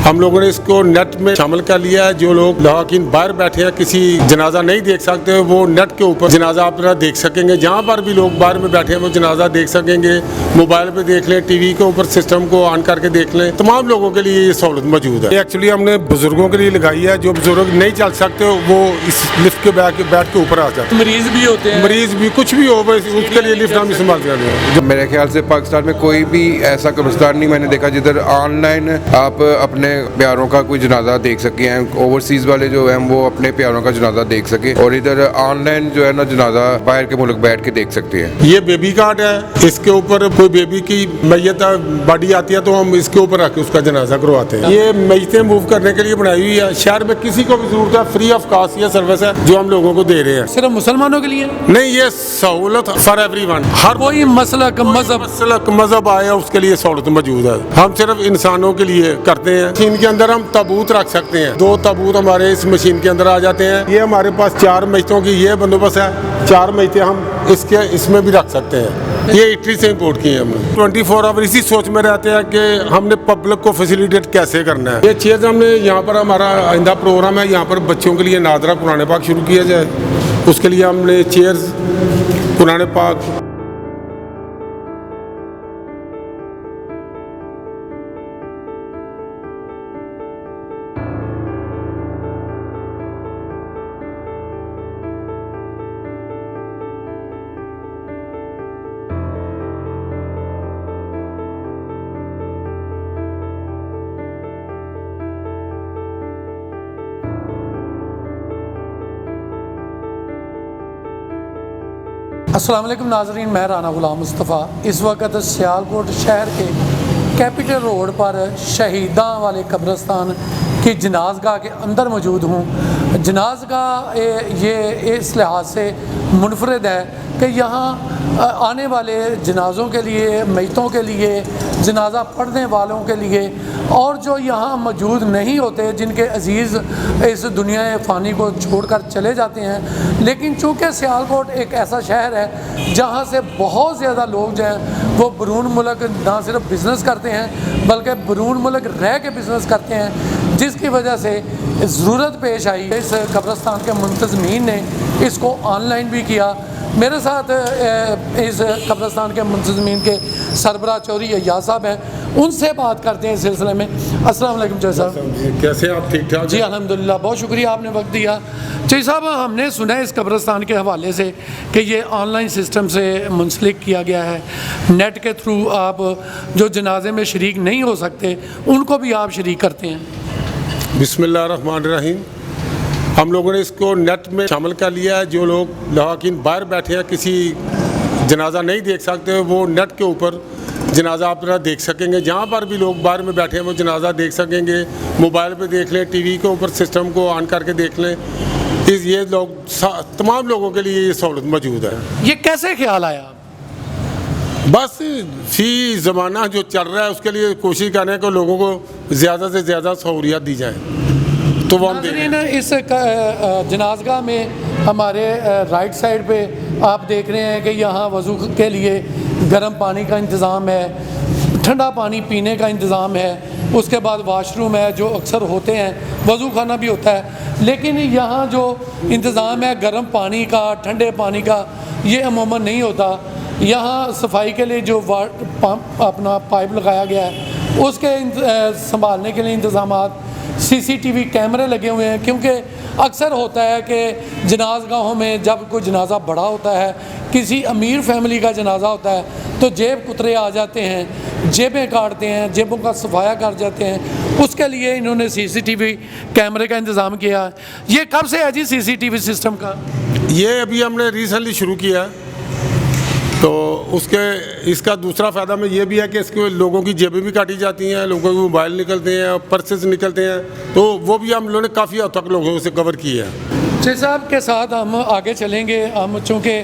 हम लोगों ने इसको नेट में शामिल कर लिया है। जो लोग लेकिन बाहर बैठे हैं, किसी जनाजा नहीं देख सकते, वो नेट के ऊपर जनाजा अपना देख सकेंगे। जहाँ पर भी लोग बाहर में बैठे हैं वो जनाजा देख सकेंगे। मोबाइल पे देख लें, टीवी के ऊपर सिस्टम को ऑन करके देख लें। तमाम लोगों के लिए ये सहूलत मौजूद है। एक्चुअली हमने बुजुर्गों के लिए लगाई है। जो बुजुर्ग नहीं चल सकते वो इस लिफ्ट के बैठ के ऊपर आ जाते हैं। मरीज भी होते हैं, मरीज भी कुछ भी हो, बस उसके लिए लिफ्ट हम इस्तेमाल कर रहे हैं। मेरे ख्याल से पाकिस्तान में कोई भी ऐसा कब्रिस्तान नहीं मैंने देखा जिधर ऑनलाइन आप अपने प्यारों का कोई जनाजा देख सके हैं। ओवरसीज वाले जो हैं वो अपने प्यारों का जनाजा देख सके, और इधर ऑनलाइन जो है ना जनाजा बाहर के मुल्क बैठ के देख सकते हैं। ये बेबी कार्ड है, इसके ऊपर कोई बेबी की मैयत बॉडी आती है तो हम इसके ऊपर रख के उसका जनाजा करवाते हैं। ये मैयतें मूव करने के लिए बनाई हुई है। शहर में किसी को भी जरूरत है, फ्री ऑफ कॉस्ट ये सर्विस है जो हम लोगों को दे रहे हैं। सिर्फ मुसलमानों के लिए नहीं, ये सहूलत फॉर एवरीवन। हर कोई मसलक मजहब आया उसके लिए सहूलत मौजूद है। हम सिर्फ इंसानों के लिए करते हैं। मशीन के अंदर हम ताबूत रख सकते हैं। 2 ताबूत हमारे इस मशीन के अंदर आ जाते हैं। ये हमारे पास 4 मैयतों की ये बंदोबस्त है। 4 मैयतें हम इसमें भी रख सकते हैं। ये इटली से इंपोर्ट की है हमने। 24 आवर इसी सोच में रहते हैं कि हमने पब्लिक को फैसिलिटेट कैसे करना है। ये चीज़ हमने यहाँ पर हमारा आइंदा प्रोग्राम है, यहाँ पर बच्चों के लिए नादरा कुरान पाक शुरू किया जाए। उसके लिए हमने चेयर्स कुरान पाक अस्सलाम वालेकुम नाजरीन, मैं राना गुलाम मुस्तफ़ा इस वक्त सियालकोट शहर के कैपिटल रोड पर शहीदां वाले कब्रिस्तान की जनाजगाह के अंदर मौजूद हूँ। जनाजगाह ये इस लिहाज से मुनफरद है कि यहाँ आने वाले जनाज़ों के लिए, मैयतों के लिए, जनाजा पढ़ने वालों के लिए और जो यहाँ मौजूद नहीं होते, जिनके अजीज़ इस दुनिया फ़ानी को छोड़कर चले जाते हैं। लेकिन चूँकि सियालकोट एक ऐसा शहर है जहाँ से बहुत ज़्यादा लोग जो हैं वो बरून मुल्क ना सिर्फ बिज़नेस करते हैं बल्कि बरून मुल्क रह के बिज़नेस करते हैं, जिसकी वजह से ज़रूरत पेश आई। इस कब्रिस्तान के मुंतज़मीन ने इसको ऑनलाइन भी किया। मेरे साथ इस कब्रिस्तान के मुंतज़मीन के सरबराह चौधरी अय्याज साहब हैं, उनसे बात करते हैं इस सिलसिले में। अस्सलाम वालेकुम चौधरी साहब। कैसे आप? ठीक ठाक जी अल्हम्दुलिल्लाह, बहुत शुक्रिया आपने वक्त दिया। चौधरी साहब, हमने सुना है इस कब्रिस्तान के हवाले से कि ये ऑनलाइन सिस्टम से मुंसलिक किया गया है। नेट के थ्रू आप जो जनाजे में शरीक नहीं हो सकते उनको भी आप शरीक करते हैं। बिस्मिल्लाहिर्रहमानिर्रहीम। हम लोगों ने इसको नेट में शामिल कर लिया है। जो लोग लेकिन बाहर बैठे हैं, किसी जनाजा नहीं देख सकते, वो नेट के ऊपर जनाजा अपना देख सकेंगे। जहाँ पर भी लोग बाहर में बैठे हैं वो जनाजा देख सकेंगे। मोबाइल पे देख लें, टीवी के ऊपर सिस्टम को ऑन करके देख लें। ये लोग तमाम लोगों के लिए ये सहूलत मौजूद है। ये कैसे ख्याल आया? बस फी ज़माना जो चल रहा है उसके लिए कोशिश कर रहे हैं कि लोगों को ज़्यादा से ज़्यादा सहूलियत दी जाए, तो वो हम दे रहे हैं। इस जनाजगाह में हमारे राइट साइड पे आप देख रहे हैं कि यहाँ वज़ू के लिए गर्म पानी का इंतज़ाम है, ठंडा पानी पीने का इंतज़ाम है, उसके बाद वाशरूम है जो अक्सर होते हैं, वज़ू खाना भी होता है। लेकिन यहाँ जो इंतज़ाम है गर्म पानी का, ठंडे पानी का, ये अमूमन नहीं होता। यहाँ सफाई के लिए जो अपना पाइप लगाया गया है उसके संभालने के लिए इंतज़ामात, CCTV कैमरे लगे हुए हैं। क्योंकि अक्सर होता है कि जनाजगाहों में जब कोई जनाजा बड़ा होता है, किसी अमीर फैमिली का जनाजा होता है, तो जेब कुतरे आ जाते हैं, जेबें काटते हैं, जेबों का सफाया कर जाते हैं। उसके लिए इन्होंने CCTV कैमरे का इंतज़ाम किया। ये कब से है जी CCTV सिस्टम का? ये अभी हमने रिसेंटली शुरू किया है। तो इसका दूसरा फ़ायदा में ये भी है कि इसके लोगों की जेबें भी काटी जाती हैं, लोगों के मोबाइल निकलते हैं, पर्सेस निकलते हैं, तो वो भी हम लोगों ने काफ़ी हद तक लोगों से कवर किया है। शेख साहब के साथ हम आगे चलेंगे। हम चूँकि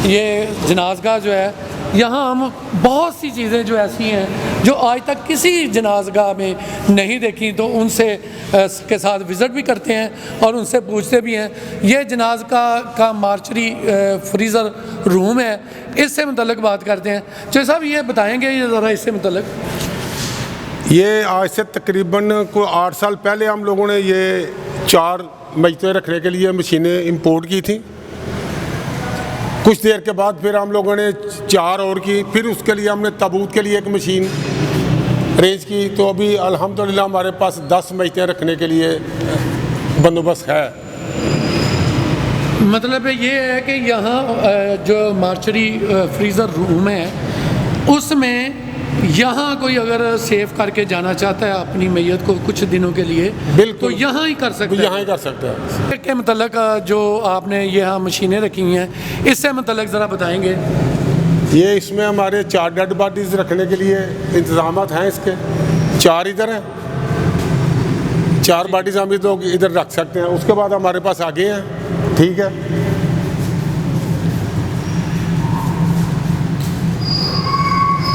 ये जनाजगाह जो है, यहाँ हम बहुत सी चीज़ें जो ऐसी हैं जो आज तक किसी जनाजगाह में नहीं देखी, तो उनसे के साथ विज़िट भी करते हैं और उनसे पूछते भी हैं। ये जनाजगाह का मार्चरी फ्रीज़र रूम है, इससे मुतल्लिक बात करते हैं। चौधरी साहब ये बताएंगे ये ज़रा इससे मुतल्लिक? ये आज से तकरीबन को 8 साल पहले हम लोगों ने ये 4 मैयतें रखने के लिए मशीनें इंपोर्ट की थी। कुछ देर के बाद फिर हम लोगों ने 4 और की, फिर उसके लिए हमने ताबूत के लिए एक मशीन अरेंज की। तो अभी अल्हम्दुलिल्लाह हमारे पास 10 मैयतें रखने के लिए बंदोबस्त है। मतलब ये है कि यहाँ जो मार्चरी फ्रीज़र रूम है उसमें यहाँ कोई अगर सेव करके जाना चाहता है अपनी मैयत को कुछ दिनों के लिए, बिल्कुल तो यहाँ ही कर सकते हैं। यहाँ ही कर सकते हैं। के मतलब जो आपने यहाँ मशीनें रखी हुई हैं इससे मतलब ज़रा बताएंगे। ये इसमें हमारे 4 डेड बॉडीज़ रखने के लिए इंतजाम हैं। इसके 4 इधर हैं, 4 बॉडीज़ हम लोग इधर रख सकते हैं। उसके बाद हमारे पास आगे हैं, ठीक है।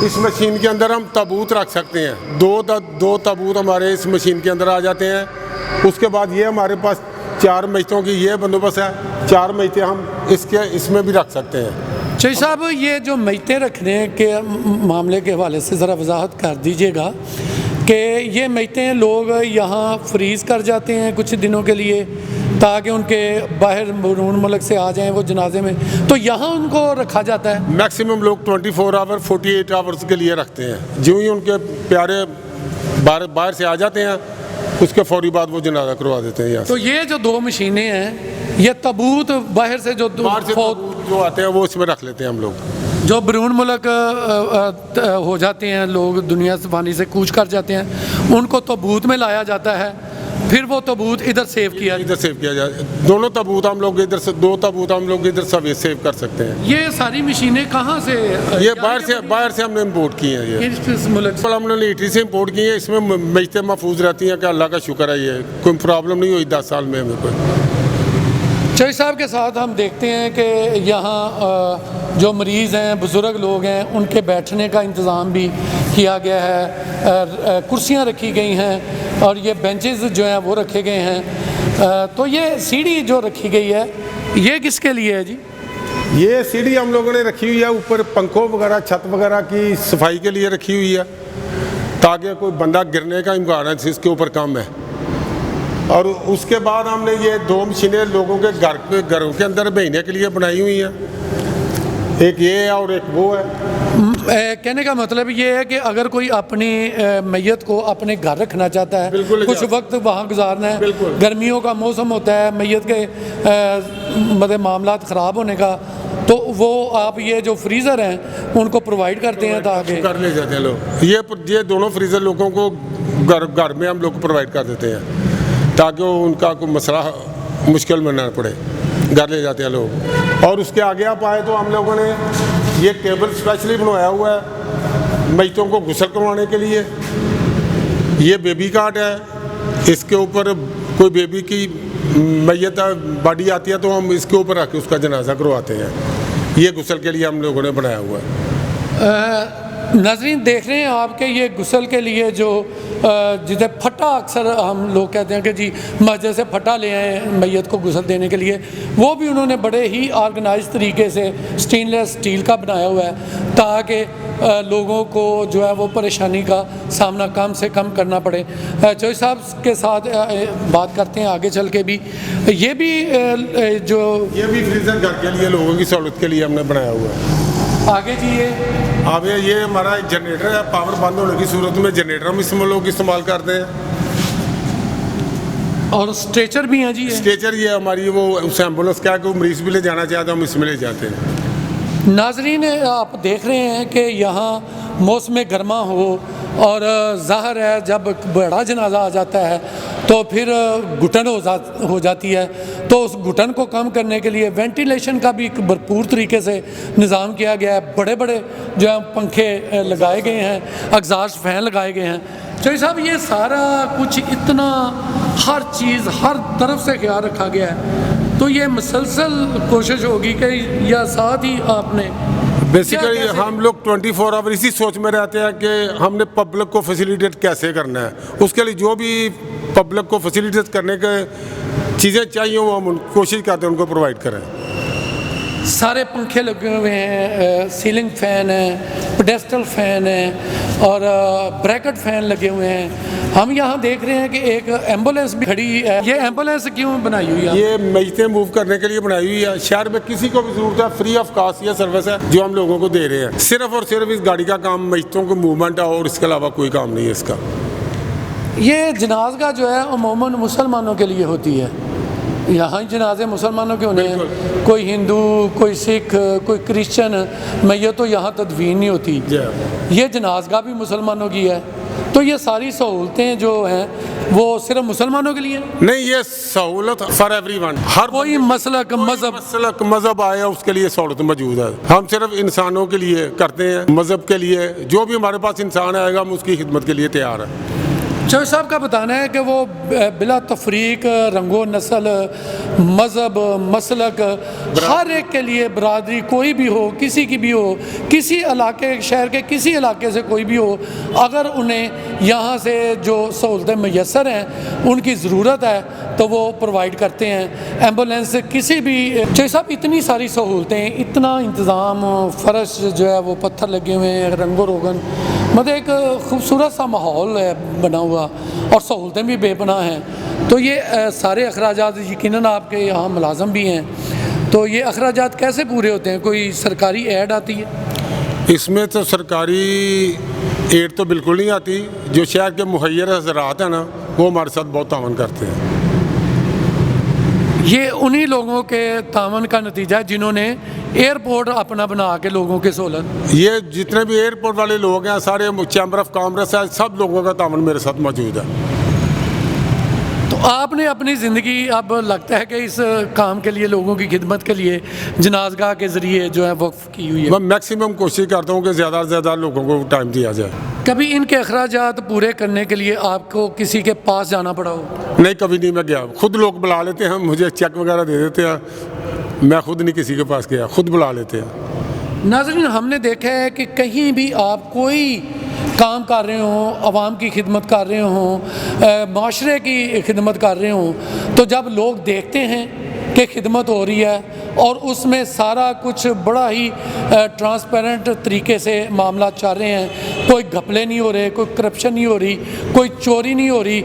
इस मशीन के अंदर हम ताबूत रख सकते हैं। दो ताबूत हमारे इस मशीन के अंदर आ जाते हैं। उसके बाद ये हमारे पास 4 मैयतों की ये बंदोबस्त है। 4 मैयतें हम इसमें भी रख सकते हैं। चाहिए साहब, ये जो मैयतें रखने के मामले के हवाले से ज़रा वजाहत कर दीजिएगा कि ये मैयतें लोग यहाँ फ्रीज़ कर जाते हैं कुछ दिनों के लिए ताकि उनके बाहर बैरून मुल्क से आ जाएं वो जनाजे में, तो यहाँ उनको रखा जाता है। मैक्सिमम लोग 24 आवर 48 आवर्स के लिए रखते हैं। जो ही उनके प्यारे बाहर से आ जाते हैं उसके फौरी बाद वो जनाजा करवा देते हैं यहाँ। तो ये जो 2 मशीनें हैं ये ताबूत बाहर से जो जो आते हैं वो इसमें रख लेते हैं हम लोग। जो बैरून मुल्क हो जाते हैं लोग, दुनिया से पानी से कूच कर जाते हैं, उनको ताबूत में लाया जाता है, फिर वो ताबूत इधर सेव किया जाए। दोनों ताबूत हम लोग इधर से 2 ताबूत हम लोग इधर सब सेव कर सकते हैं। ये सारी मशीनें कहाँ से? ये बाहर से हमने इम्पोर्ट की हैं। ये किस मुल्क से? हमने इटली से इम्पोर्ट की है। इसमें मैयतें महफूज रहती हैं कि अल्लाह का शुक्र है, ये कोई प्रॉब्लम नहीं हुई 10 साल में हमें कोई। चाहिए साहब के साथ हम देखते हैं कि यहाँ जो मरीज़ हैं, बुज़ुर्ग लोग हैं, उनके बैठने का इंतज़ाम भी किया गया है। कुर्सियाँ रखी गई हैं और ये बेंचेस जो हैं वो रखे गए हैं। तो ये सीढ़ी जो रखी गई है ये किसके लिए है जी? ये सीढ़ी हम लोगों ने रखी हुई है ऊपर पंखों वगैरह छत वगैरह की सफाई के लिए रखी हुई है ताकि कोई बंदा गिरने का इम्कान है इसके ऊपर कम है। और उसके बाद हमने ये 2 मशीनें लोगों के घरों के अंदर भेजने के लिए बनाई हुई हैं। एक ये है और एक वो है। कहने का मतलब ये है कि अगर कोई अपनी मैयत को अपने घर रखना चाहता है, कुछ वक्त वहाँ गुजारना है, गर्मियों का मौसम होता है, मैयत के मतलब मामलात ख़राब होने का, तो वो आप ये जो फ्रीज़र हैं उनको प्रोवाइड करते हैं ताकि कर ले जाते हैं लोग। ये दोनों फ्रीज़र लोगों को घर में हम लोग प्रोवाइड कर देते हैं ताकि उनका कोई मसला मुश्किल में ना पड़े, घर ले जाते हैं लोग। और उसके आगे आप आए तो हम लोगों ने ये टेबल स्पेशली बनवाया हुआ है मैयतों को गुस्ल करवाने के लिए। ये बेबी कार्ड है, इसके ऊपर कोई बेबी की मैयत बॉडी आती है तो हम इसके ऊपर रख के उसका जनाजा करवाते हैं। ये गुस्ल के लिए हम लोगों ने बनाया हुआ है। नाज़रीन देख रहे हैं आपके ये गुस्ल के लिए जो जिसे फटा, अक्सर हम लोग कहते हैं कि जी मस्जिद से फटा ले आए मैयत को गुस्ल देने के लिए, वो भी उन्होंने बड़े ही ऑर्गेनाइज तरीके से स्टेनलेस स्टील का बनाया हुआ है ताकि लोगों को जो है वो परेशानी का सामना कम से कम करना पड़े। चौधरी साहब के साथ बात करते हैं आगे चल के भी। ये भी फ्रीज़र घर के लिए लोगों की सहूलत के लिए हमने बनाया हुआ है। आगे जी ये हमारा जनरेटर है। पावर बंद होने की सूरत में जनरेटर हम लोग इस्तेमाल करते हैं। और स्ट्रेचर भी है जी? स्ट्रेचर ये हमारी वो उस एम्बुलेंस क्या कोई मरीज़ भी ले जाना चाहते हैं हम इसमें ले जाते हैं। नाजरीन आप देख रहे हैं कि यहाँ मौसम गर्मा हो और ज़ाहिर है जब बड़ा जनाजा आ जाता है तो फिर घुटन हो जाती है, तो उस घुटन को कम करने के लिए वेंटिलेशन का भी भरपूर तरीके से निज़ाम किया गया है। बड़े बड़े जो है पंखे लगाए गए हैं, एग्जॉस्ट फैन लगाए गए हैं। चौधरी साहब ये सारा कुछ इतना हर चीज़ हर तरफ से ख्याल रखा गया है, तो ये मुसलसल कोशिश होगी कि या साथ ही आपने बेसिकली हम लोग 24 आवर इसी सोच में रहते हैं कि हमने पब्लिक को फैसिलिटेट कैसे करना है। उसके लिए जो भी पब्लिक को फैसिलिटेट करने के चीज़ें चाहिए वो हम कोशिश करते हैं उनको प्रोवाइड करें। सारे पंखे लगे हुए हैं, सीलिंग फ़ैन है, पेडेस्टल फ़ैन है और ब्रैकेट फ़ैन लगे हुए हैं। हम यहाँ देख रहे हैं कि एक एम्बुलेंस भी खड़ी है। ये एम्बुलेंस क्यों बनाई हुई है? ये मैयतें मूव करने के लिए बनाई हुई है। शहर में किसी को भी जरूरत है, फ्री ऑफ कॉस्ट ये सर्विस है जो हम लोगों को दे रहे हैं। सिर्फ और सिर्फ इस गाड़ी का काम मैयतों को मूवमेंट है और इसके अलावा कोई काम नहीं है इसका। ये जनाज़गाह जो है अमूमन मुसलमानों के लिए होती है। यहाँ जनाजे मुसलमानों के होने हैं, कोई हिंदू, कोई सिख, कोई क्रिश्चियन, मैयत तो यहाँ तदवीन नहीं होती। ये जनाज़गाह भी मुसलमानों की है। तो ये सारी सहूलतें जो हैं वो सिर्फ मुसलमानों के लिए नहीं, ये सहूलत फॉर एवरीवन, हर कोई मसलक मजहब आया उसके लिए सहूलत मौजूद है। हम सिर्फ इंसानों के लिए करते हैं, मजहब के लिए। जो भी हमारे पास इंसान आएगा हम उसकी खिदमत के लिए तैयार है। चौधरी साहब का बताना है कि वो बिला तफरीक रंगो नस्ल, मज़हब, मसलक, हर एक के लिए, बरादरी कोई भी हो, किसी की भी हो, किसी इलाके, शहर के किसी इलाके से कोई भी हो, अगर उन्हें यहाँ से जो सहूलतें मैसर हैं उनकी ज़रूरत है तो वो प्रोवाइड करते हैं। एम्बुलेंस किसी भी, चौधरी साहब इतनी सारी सहूलतें, इतना इंतज़ाम, फ़र्श जो है वो पत्थर लगे हुए हैं, रंगो रोगन, मतलब एक खूबसूरत सा माहौल है बना हुआ और सहूलतें भी बेपनाह हैं। तो ये सारे अखराजात यकीनन आपके यहाँ मुलाजम भी हैं, तो ये अखराजात कैसे पूरे होते हैं? कोई सरकारी ऐड आती है? इसमें तो सरकारी एड तो बिल्कुल नहीं आती। जो शहर के मुहैयर हज़रात हैं ना, वो हमारे साथ बहुत तावन करते हैं। ये उन्हीं लोगों के तावन का नतीजा है जिन्होंने एयरपोर्ट अपना बना के लोगों के सहूलत। ये जितने भी एयरपोर्ट वाले लोग हैं, सारे चैम्बर ऑफ कॉमर्स है, सब लोगों का तावन मेरे साथ मौजूद है। तो आपने अपनी ज़िंदगी अब लगता है कि इस काम के लिए, लोगों की खिदमत के लिए जनाज़गाह के ज़रिए जो है वक्फ की हुई है। मैं मैक्सिमम कोशिश करता हूँ कि ज़्यादा से ज़्यादा लोगों को टाइम दिया जाए। कभी इनके अखराजात पूरे करने के लिए आपको किसी के पास जाना पड़ा हो? नहीं, कभी नहीं मैं गया। खुद लोग बुला लेते हैं, मुझे चेक वगैरह दे देते हैं, मैं खुद नहीं किसी के पास गया, खुद बुला लेते हैं। नाज़रीन, हमने देखा है कि कहीं भी आप कोई काम कर रहे हों, आवाम की खिदमत कर रहे हों, माशरे की खिदमत कर रहे हों, तो जब लोग देखते हैं कि खिदमत हो रही है और उसमें सारा कुछ बड़ा ही ट्रांसपेरेंट तरीके से मामला चल रहे हैं, कोई घपले नहीं हो रहे, कोई करप्शन नहीं हो रही, कोई चोरी नहीं हो रही,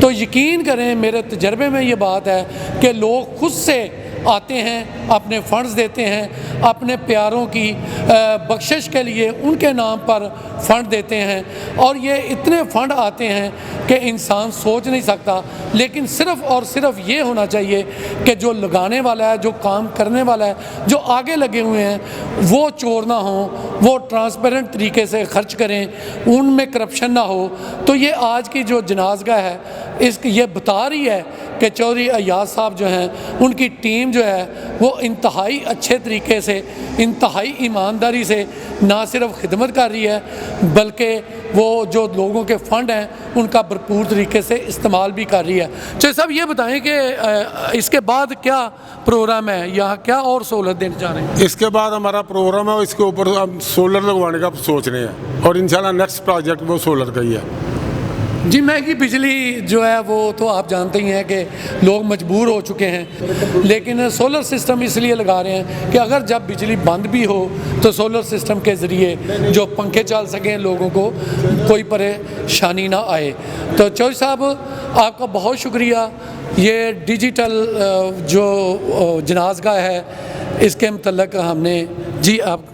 तो यकीन करें मेरे तजर्बे में ये बात है कि लोग खुद से आते हैं, अपने फ़ंड्स देते हैं, अपने प्यारों की बख्शिश के लिए उनके नाम पर फ़ंड देते हैं। और ये इतने फ़ंड आते हैं कि इंसान सोच नहीं सकता। लेकिन सिर्फ़ और सिर्फ ये होना चाहिए कि जो लगाने वाला है, जो काम करने वाला है, जो आगे लगे हुए हैं, वो चोर ना हो, वो ट्रांसपेरेंट तरीके से खर्च करें, उनमें करप्शन ना हो। तो ये आज की जो जनाज़गाह है ये बता रही है कि चौधरी अय्याज साहब जो हैं, उनकी टीम जो है वो इंतहाई अच्छे तरीके से, इंतहाई ईमानदारी से ना सिर्फ खिदमत कर रही है बल्कि वो जो लोगों के फ़ंड हैं उनका भरपूर तरीके से इस्तेमाल भी कर रही है। चौधरी साहब ये बताएं कि इसके बाद क्या प्रोग्राम है, यहाँ क्या और सहूलत देने जा रहे हैं? इसके बाद हमारा प्रोग्राम है, इसके ऊपर हम सोलर लगवाने का सोच रहे हैं और इंशाल्लाह नेक्स्ट प्रोजेक्ट वो सोलर का ही है। जी, महंगी बिजली जो है वो तो आप जानते ही हैं कि लोग मजबूर हो चुके हैं, लेकिन सोलर सिस्टम इसलिए लगा रहे हैं कि अगर जब बिजली बंद भी हो तो सोलर सिस्टम के ज़रिए जो पंखे चल सकें, लोगों को कोई परेशानी ना आए। तो चौधरी साहब आपका बहुत शुक्रिया। ये डिजिटल जो जनाज़गाह है इसके मतलब हमने जी आप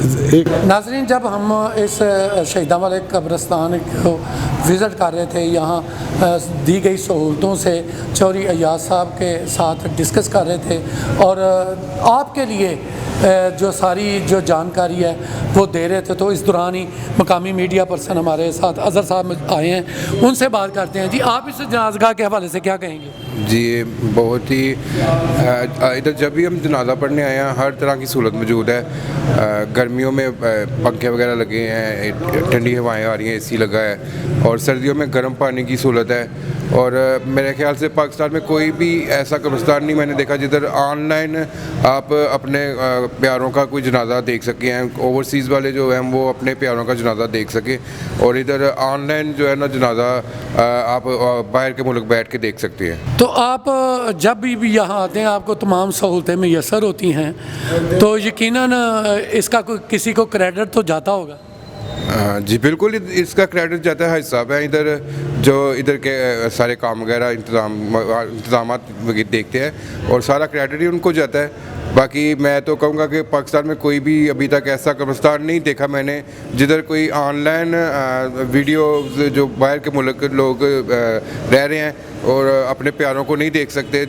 नाज़रीन, जब हम इस शहीदां वाले कब्रिस्तान को विज़िट कर रहे थे, यहाँ दी गई सहूलतों से चौधरी अय्याज साहब के साथ डिस्कस कर रहे थे और आपके लिए जो सारी जो जानकारी है वो दे रहे थे। तो इस दौरान ही मकामी मीडिया पर्सन हमारे साथ अज़हर साहब आए हैं, उनसे बात करते हैं। जी, आप इस जनाज़गाह के हवाले से क्या कहेंगे? जी, बहुत ही इधर जब भी हम जनाजा पढ़ने आए हैं हर तरह की सहूलत मौजूद है। गर्मियों में पंखे वगैरह लगे हैं, ठंडी हवाएं आ रही हैं, एसी लगा है, और सर्दियों में गर्म पानी की सहूलत है। और मेरे ख्याल से पाकिस्तान में कोई भी ऐसा कब्रिस्तान नहीं मैंने देखा जिधर ऑनलाइन आप अपने प्यारों का कोई जनाजा देख सके हैं। ओवरसीज़ वाले जो हैं वो अपने प्यारों का जनाजा देख सके, और इधर ऑनलाइन जो है ना जनाजा आप बाहर के मुल्क बैठ के देख सकते हैं। तो आप जब भी यहाँ आते हैं आपको तमाम सहूलतें मैसर होती हैं, तो यकीनन इसका कोई किसी को क्रेडिट तो जाता होगा। जी बिल्कुल, इसका क्रेडिट जाता है साहब है इधर जो इधर के सारे काम वगैरह इंतजाम देखते हैं और सारा क्रेडिट ही उनको जाता है। बाकी मैं तो कहूँगा कि पाकिस्तान में कोई भी अभी तक ऐसा कब्रिस्तान नहीं देखा मैंने जिधर कोई ऑनलाइन वीडियो जो बाहर के मुल्क के लोग रह रहे हैं और अपने प्यारों को नहीं देख सकते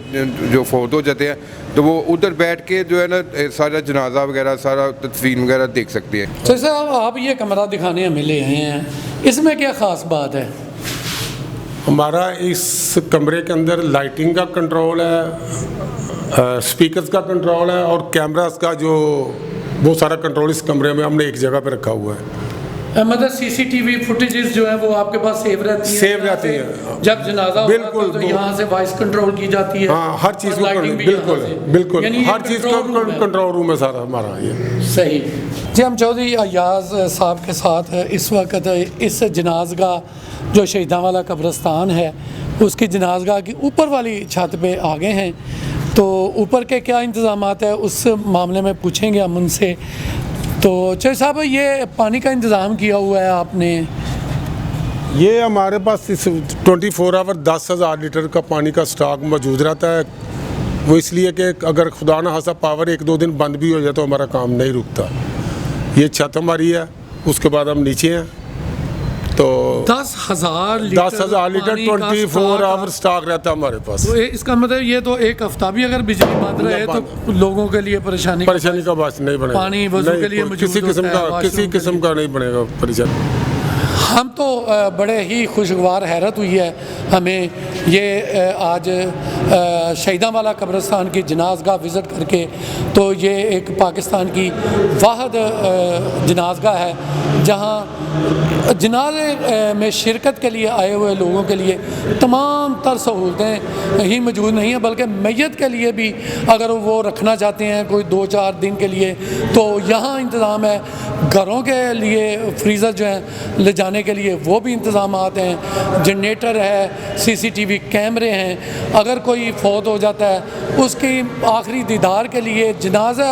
जो फौत हो जाते हैं, तो वो उधर बैठ के जो है ना सारा जनाजा वगैरह सारा तदफीन वगैरह देख सकती है। तो साहब आप ये कमरा दिखाने हमें ले आए हैं, इसमें क्या ख़ास बात है? हमारा इस कमरे के अंदर लाइटिंग का कंट्रोल है, स्पीकर्स का कंट्रोल है और कैमरास का जो वो सारा कंट्रोल इस कमरे में हमने एक जगह पे रखा हुआ है। मतलब सीसीटीवी फुटेजेस जो है वो आपके पास सेव रहती है? सेव रहती है। जब जनाजा बिल्कुल, होता है तो यहाँ से वॉइस कंट्रोल की जाती है। हाँ, हर चीज़ को बिल्कुल बिल्कुल हर चीज़ का कंट्रोल रूम है सारा हमारा ये। सही जी। हम चौधरी अयाज साहब के साथ इस वक्त इस जनाजगाह जो शहीदां वाला कब्रिस्तान है उसकी जनाजगाह की ऊपर वाली छत पे आ गए हैं, तो ऊपर के क्या इंतज़ामात है उस मामले में पूछेंगे हम उनसे। तो चौधरी साहब ये पानी का इंतज़ाम किया हुआ है आपने? ये हमारे पास इस 24 आवर 10,000 लीटर का पानी का स्टॉक मौजूद रहता है। वो इसलिए कि अगर खुदा न खास्ता पावर 1-2 दिन बंद भी हो जाए तो हमारा काम नहीं रुकता। ये छत हमारी है, उसके बाद हम नीचे हैं, तो 10,000 लीटर 24 आवर स्टॉक रहता है हमारे पास। तो इसका मतलब ये तो एक हफ्ता भी अगर बिजली बंद रहे तो लोगों के लिए परेशानी का बात नहीं बनेगा। पानी वजू के लिए किसी किस्म का नहीं बनेगा परेशानी। हम तो बड़े ही खुशगवार हैरत हुई है हमें ये आज शहीदां वाला कब्रिस्तान की जनाजगाह विज़िट करके। तो ये एक पाकिस्तान की वाहिद जनाजगाह है जहाँ जनाजे में शिरकत के लिए आए हुए लोगों के लिए तमाम तर सहूलतें ही मौजूद नहीं हैं, बल्कि मैयत के लिए भी अगर वो रखना चाहते हैं कोई 2-4 दिन के लिए तो यहाँ इंतज़ाम है। घरों के लिए फ्रीज़र जो हैं ले जाने के लिए वो भी इंतज़ाम हैं, जनरेटर है, सीसीटीवी कैमरे हैं। अगर कोई फौत हो जाता है उसकी आखिरी दीदार के लिए जनाजा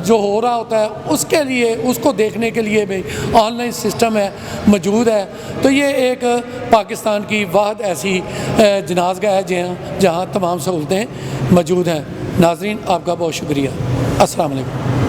जो हो रहा होता है उसके लिए उसको देखने के लिए भी ऑनलाइन सिस्टम है मौजूद है। तो ये एक पाकिस्तान की वाहिद ऐसी जनाजगाह है जहाँ तमाम सहूलतें मौजूद हैं। नाज़रीन आपका बहुत शुक्रिया। अस्सलाम वालेकुम।